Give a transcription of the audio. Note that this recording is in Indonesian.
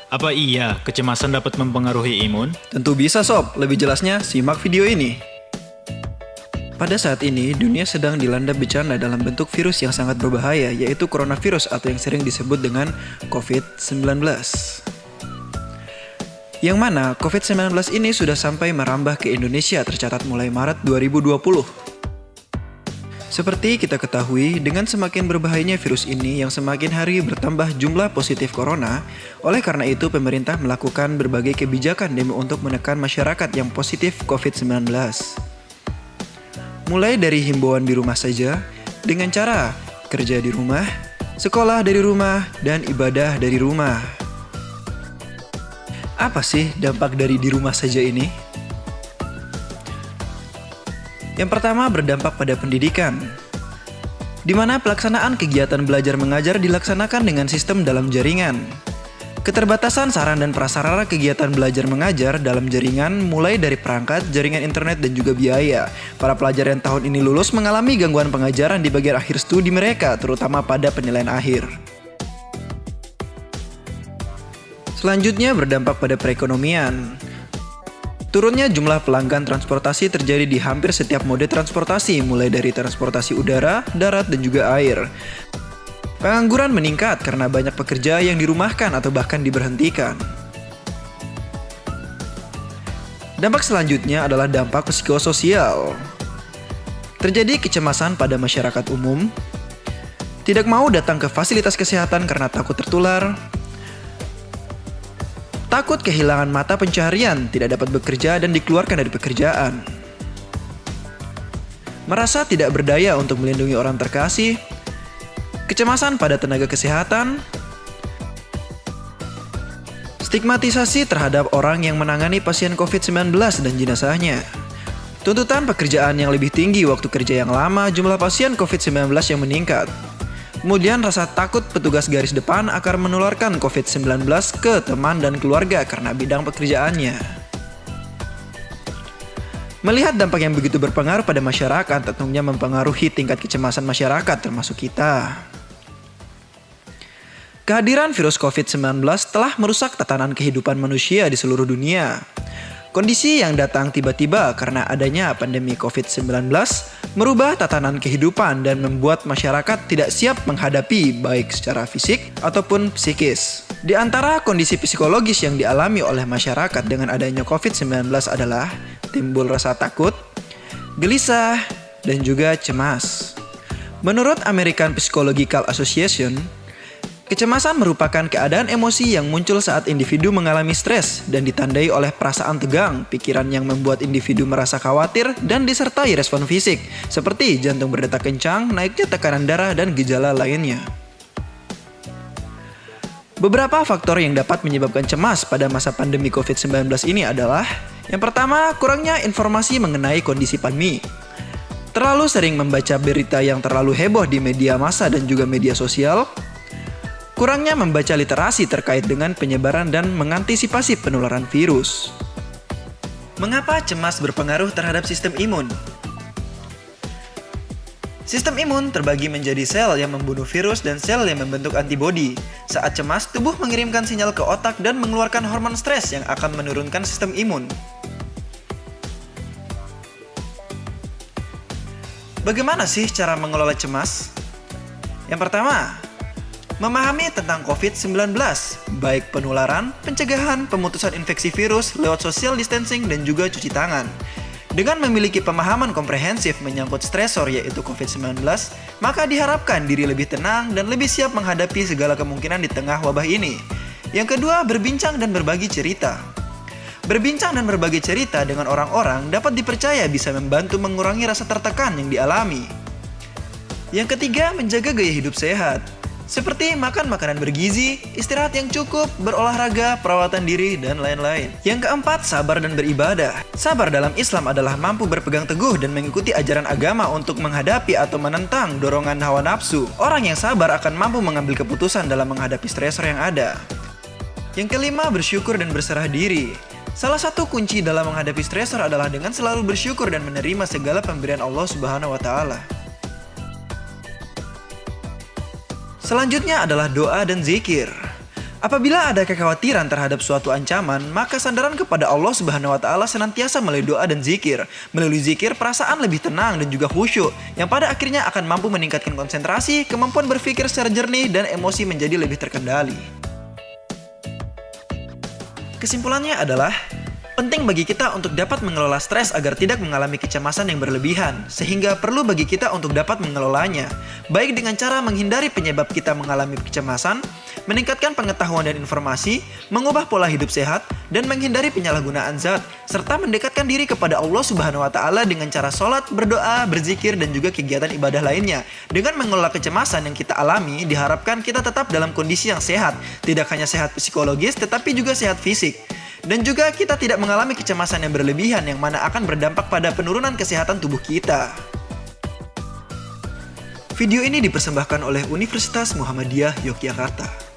Apa iya kecemasan dapat mempengaruhi imun? Tentu bisa sob, lebih jelasnya simak video ini. Pada saat ini, dunia sedang dilanda bencana dalam bentuk virus yang sangat berbahaya, yaitu coronavirus atau yang sering disebut dengan COVID-19. Yang mana COVID-19 ini sudah sampai merambah ke Indonesia tercatat mulai Maret 2020. Seperti kita ketahui, dengan semakin berbahayanya virus ini yang semakin hari bertambah jumlah positif corona, oleh karena itu pemerintah melakukan berbagai kebijakan demi untuk menekan masyarakat yang positif COVID-19. Mulai dari himbauan di rumah saja, dengan cara kerja di rumah, sekolah dari rumah, dan ibadah dari rumah. Apa sih dampak dari di rumah saja ini? Yang pertama berdampak pada pendidikan, di mana pelaksanaan kegiatan belajar mengajar dilaksanakan dengan sistem dalam jaringan. Keterbatasan saran dan prasarana kegiatan belajar mengajar dalam jaringan mulai dari perangkat, jaringan internet, dan juga biaya. Para pelajar yang tahun ini lulus mengalami gangguan pengajaran di bagian akhir studi mereka, terutama pada penilaian akhir. Selanjutnya berdampak pada perekonomian. Turunnya jumlah pelanggan transportasi terjadi di hampir setiap mode transportasi, mulai dari transportasi udara, darat, dan juga air. Pengangguran meningkat karena banyak pekerja yang dirumahkan atau bahkan diberhentikan. Dampak selanjutnya adalah dampak psikososial. Terjadi kecemasan pada masyarakat umum, tidak mau datang ke fasilitas kesehatan karena takut tertular, takut kehilangan mata pencaharian, tidak dapat bekerja dan dikeluarkan dari pekerjaan. Merasa tidak berdaya untuk melindungi orang terkasih, kecemasan pada tenaga kesehatan, stigmatisasi terhadap orang yang menangani pasien COVID-19 dan jenazahnya, tuntutan pekerjaan yang lebih tinggi waktu kerja yang lama, jumlah pasien COVID-19 yang meningkat. Kemudian rasa takut petugas garis depan akan menularkan COVID-19 ke teman dan keluarga karena bidang pekerjaannya. Melihat dampak yang begitu berpengaruh pada masyarakat tentunya mempengaruhi tingkat kecemasan masyarakat termasuk kita. Kehadiran virus COVID-19 telah merusak tatanan kehidupan manusia di seluruh dunia. Kondisi yang datang tiba-tiba karena adanya pandemi COVID-19 merubah tatanan kehidupan dan membuat masyarakat tidak siap menghadapi baik secara fisik ataupun psikis. Di antara kondisi psikologis yang dialami oleh masyarakat dengan adanya COVID-19 adalah timbul rasa takut, gelisah, dan juga cemas. Menurut American Psychological Association, kecemasan merupakan keadaan emosi yang muncul saat individu mengalami stres dan ditandai oleh perasaan tegang, pikiran yang membuat individu merasa khawatir dan disertai respon fisik seperti jantung berdetak kencang, naiknya tekanan darah, dan gejala lainnya. Beberapa faktor yang dapat menyebabkan cemas pada masa pandemi COVID-19 ini adalah: yang pertama, kurangnya informasi mengenai kondisi pandemi. Terlalu sering membaca berita yang terlalu heboh di media massa dan juga media sosial. Kurangnya membaca literasi terkait dengan penyebaran dan mengantisipasi penularan virus. Mengapa cemas berpengaruh terhadap sistem imun? Sistem imun terbagi menjadi sel yang membunuh virus dan sel yang membentuk antibodi. Saat cemas, tubuh mengirimkan sinyal ke otak dan mengeluarkan hormon stres yang akan menurunkan sistem imun. Bagaimana sih cara mengelola cemas? Yang pertama, memahami tentang COVID-19, baik penularan, pencegahan, pemutusan infeksi virus lewat social distancing, dan juga cuci tangan. Dengan memiliki pemahaman komprehensif menyangkut stresor yaitu COVID-19, maka diharapkan diri lebih tenang dan lebih siap menghadapi segala kemungkinan di tengah wabah ini. Yang kedua, berbincang dan berbagi cerita. Berbincang dan berbagi cerita dengan orang-orang dapat dipercaya bisa membantu mengurangi rasa tertekan yang dialami. Yang ketiga, menjaga gaya hidup sehat. Seperti makan makanan bergizi, istirahat yang cukup, berolahraga, perawatan diri, dan lain-lain. Yang keempat, sabar dan beribadah. Sabar dalam Islam adalah mampu berpegang teguh dan mengikuti ajaran agama untuk menghadapi atau menentang dorongan hawa nafsu. Orang yang sabar akan mampu mengambil keputusan dalam menghadapi stresor yang ada. Yang kelima, bersyukur dan berserah diri. Salah satu kunci dalam menghadapi stresor adalah dengan selalu bersyukur dan menerima segala pemberian Allah Subhanahu wa Ta'ala. Selanjutnya adalah doa dan zikir. Apabila ada kekhawatiran terhadap suatu ancaman, maka sandaran kepada Allah Subhanahu wa taala senantiasa melalui doa dan zikir. Melalui zikir, perasaan lebih tenang dan juga khusyuk, yang pada akhirnya akan mampu meningkatkan konsentrasi, kemampuan berpikir secara jernih, dan emosi menjadi lebih terkendali. Kesimpulannya adalah, penting bagi kita untuk dapat mengelola stres agar tidak mengalami kecemasan yang berlebihan, sehingga perlu bagi kita untuk dapat mengelolanya, baik dengan cara menghindari penyebab kita mengalami kecemasan, meningkatkan pengetahuan dan informasi, mengubah pola hidup sehat, dan menghindari penyalahgunaan zat, serta mendekatkan diri kepada Allah Subhanahu wa taala dengan cara sholat, berdoa, berzikir, dan juga kegiatan ibadah lainnya. Dengan mengelola kecemasan yang kita alami, diharapkan kita tetap dalam kondisi yang sehat, tidak hanya sehat psikologis, tetapi juga sehat fisik. Dan juga kita tidak mengalami kecemasan yang berlebihan yang mana akan berdampak pada penurunan kesehatan tubuh kita. Video ini dipersembahkan oleh Universitas Muhammadiyah Yogyakarta.